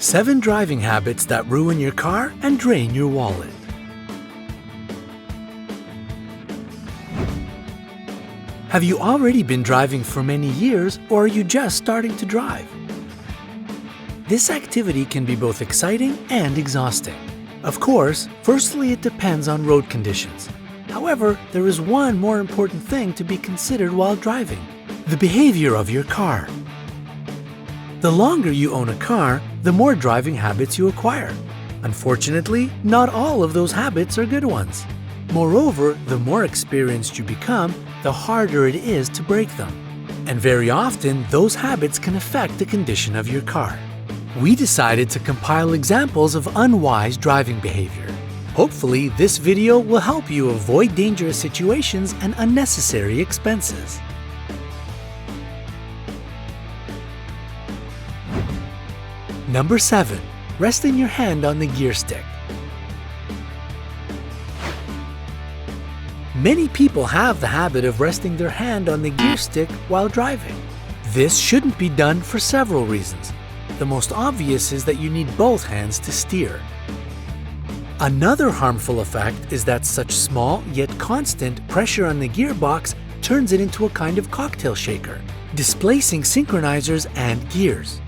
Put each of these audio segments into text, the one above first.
7 driving habits that ruin your car and drain your wallet. Have you already been driving for many years, or are you just starting to drive? This activity can be both exciting and exhausting. Of course, firstly, it depends on road conditions. However, there is one more important thing to be considered while driving: the behavior of your car. The longer you own a car, the more driving habits you acquire. Unfortunately, not all of those habits are good ones. Moreover, the more experienced you become, the harder it is to break them. And very often, those habits can affect the condition of your car. We decided to compile examples of unwise driving behavior. Hopefully, this video will help you avoid dangerous situations and unnecessary expenses. Number 7. Resting your hand on the gear stick. Many people have the habit of resting their hand on the gear stick while driving. This shouldn't be done for several reasons. The most obvious is that you need both hands to steer. Another harmful effect is that such small yet constant pressure on the gearbox turns it into a kind of cocktail shaker, displacing synchronizers and gears.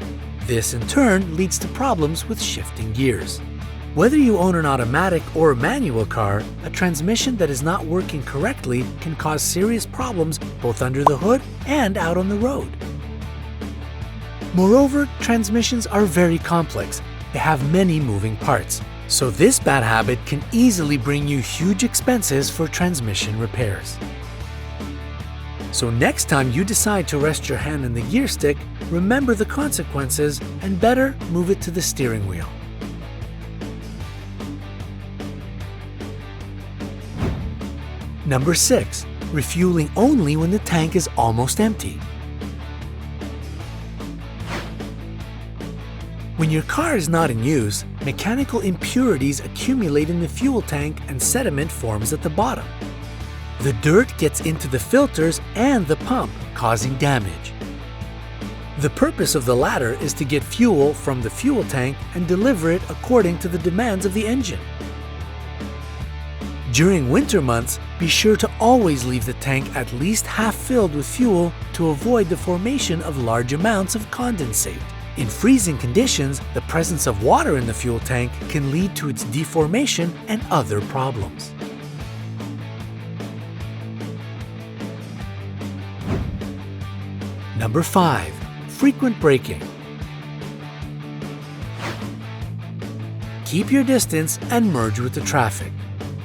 This in turn leads to problems with shifting gears. Whether you own an automatic or a manual car, a transmission that is not working correctly can cause serious problems both under the hood and out on the road. Moreover, transmissions are very complex. They have many moving parts, so this bad habit can easily bring you huge expenses for transmission repairs. So next time you decide to rest your hand on the gear stick, remember the consequences and better move it to the steering wheel. Number 6. Refueling only when the tank is almost empty. When your car is not in use, mechanical impurities accumulate in the fuel tank and sediment forms at the bottom. The dirt gets into the filters and the pump, causing damage. The purpose of the latter is to get fuel from the fuel tank and deliver it according to the demands of the engine. During winter months, be sure to always leave the tank at least half filled with fuel to avoid the formation of large amounts of condensate. In freezing conditions, the presence of water in the fuel tank can lead to its deformation and other problems. Number 5. Frequent braking. Keep your distance and merge with the traffic.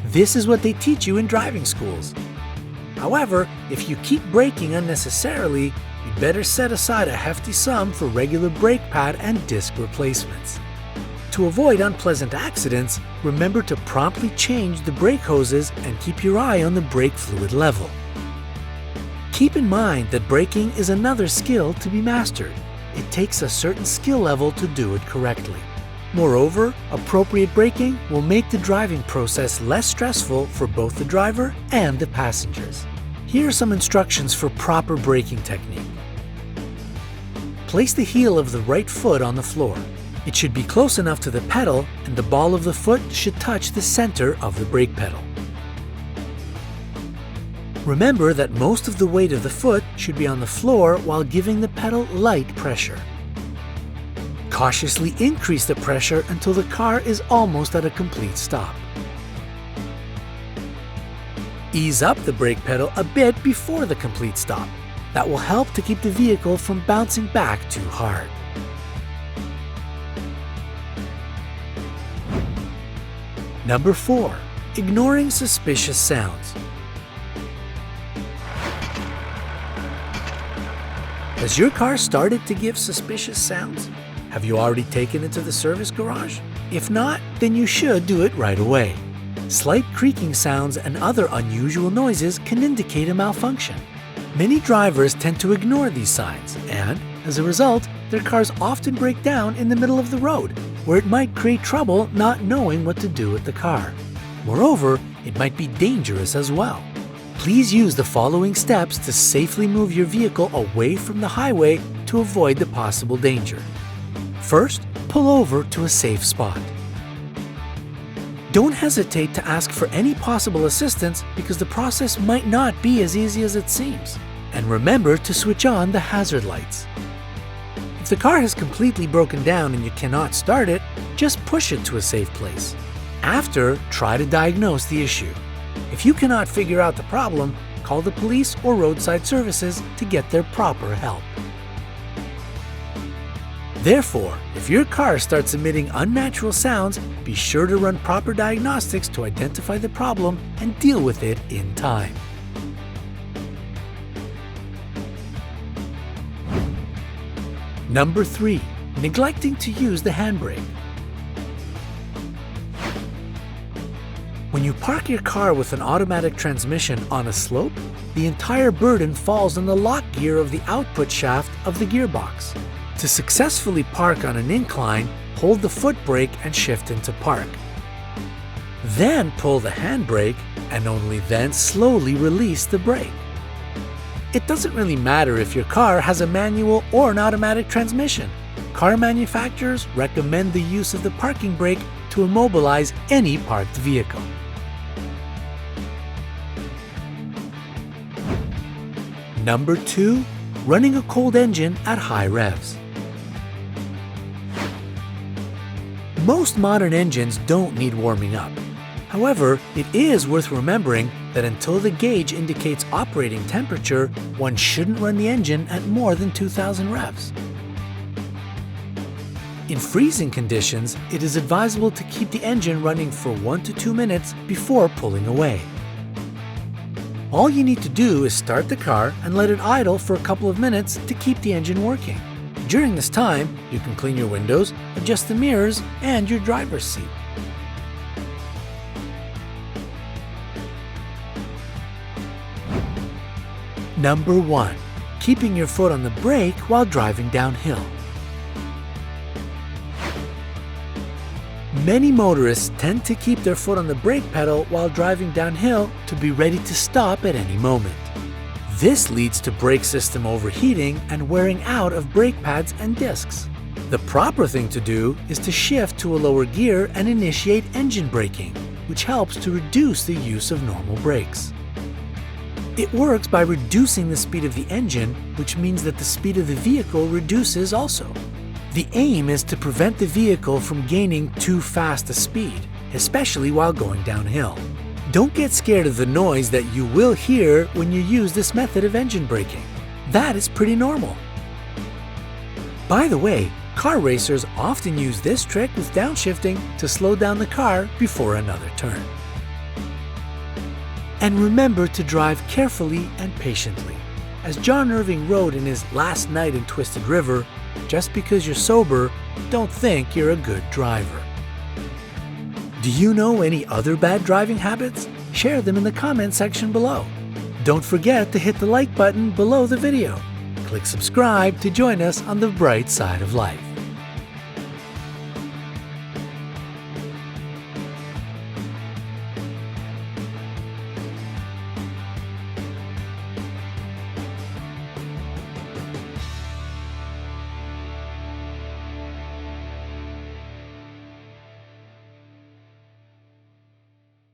This is what they teach you in driving schools. However, if you keep braking unnecessarily, you better set aside a hefty sum for regular brake pad and disc replacements. To avoid unpleasant accidents, remember to promptly change the brake hoses and keep your eye on the brake fluid level. Keep in mind that braking is another skill to be mastered. It takes a certain skill level to do it correctly. Moreover, appropriate braking will make the driving process less stressful for both the driver and the passengers. Here are some instructions for proper braking technique. Place the heel of the right foot on the floor. It should be close enough to the pedal, and the ball of the foot should touch the center of the brake pedal. Remember that most of the weight of the foot should be on the floor while giving the pedal light pressure. Cautiously increase the pressure until the car is almost at a complete stop. Ease up the brake pedal a bit before the complete stop. That will help to keep the vehicle from bouncing back too hard. Number 4. Ignoring suspicious sounds. Has your car started to give suspicious sounds? Have you already taken it to the service garage? If not, then you should do it right away. Slight creaking sounds and other unusual noises can indicate a malfunction. Many drivers tend to ignore these signs and, as a result, their cars often break down in the middle of the road, where it might create trouble not knowing what to do with the car. Moreover, it might be dangerous as well. Please use the following steps to safely move your vehicle away from the highway to avoid the possible danger. First, pull over to a safe spot. Don't hesitate to ask for any possible assistance because the process might not be as easy as it seems. And remember to switch on the hazard lights. If the car has completely broken down and you cannot start it, just push it to a safe place. After, try to diagnose the issue. If you cannot figure out the problem, call the police or roadside services to get their proper help. Therefore, if your car starts emitting unnatural sounds, be sure to run proper diagnostics to identify the problem and deal with it in time. Number 3. Neglecting to use the handbrake. When you park your car with an automatic transmission on a slope, the entire burden falls on the lock gear of the output shaft of the gearbox. To successfully park on an incline, hold the foot brake and shift into park. Then pull the handbrake and only then slowly release the brake. It doesn't really matter if your car has a manual or an automatic transmission. Car manufacturers recommend the use of the parking brake to immobilize any parked vehicle. Number 2. Running a cold engine at high revs. Most modern engines don't need warming up. However, it is worth remembering that until the gauge indicates operating temperature, one shouldn't run the engine at more than 2000 revs. In freezing conditions, it is advisable to keep the engine running for 1 to 2 minutes before pulling away. All you need to do is start the car and let it idle for a couple of minutes to keep the engine working. During this time, you can clean your windows, adjust the mirrors, and your driver's seat. Number 1. Keeping your foot on the brake while driving downhill. Many motorists tend to keep their foot on the brake pedal while driving downhill to be ready to stop at any moment. This leads to brake system overheating and wearing out of brake pads and discs. The proper thing to do is to shift to a lower gear and initiate engine braking, which helps to reduce the use of normal brakes. It works by reducing the speed of the engine, which means that the speed of the vehicle reduces also. The aim is to prevent the vehicle from gaining too fast a speed, especially while going downhill. Don't get scared of the noise that you will hear when you use this method of engine braking. That is pretty normal. By the way, car racers often use this trick with downshifting to slow down the car before another turn. And remember to drive carefully and patiently. As John Irving wrote in his Last Night in Twisted River, just because you're sober, don't think you're a good driver. Do you know any other bad driving habits? Share them in the comment section below. Don't forget to hit the like button below the video. Click subscribe to join us on the bright side of life.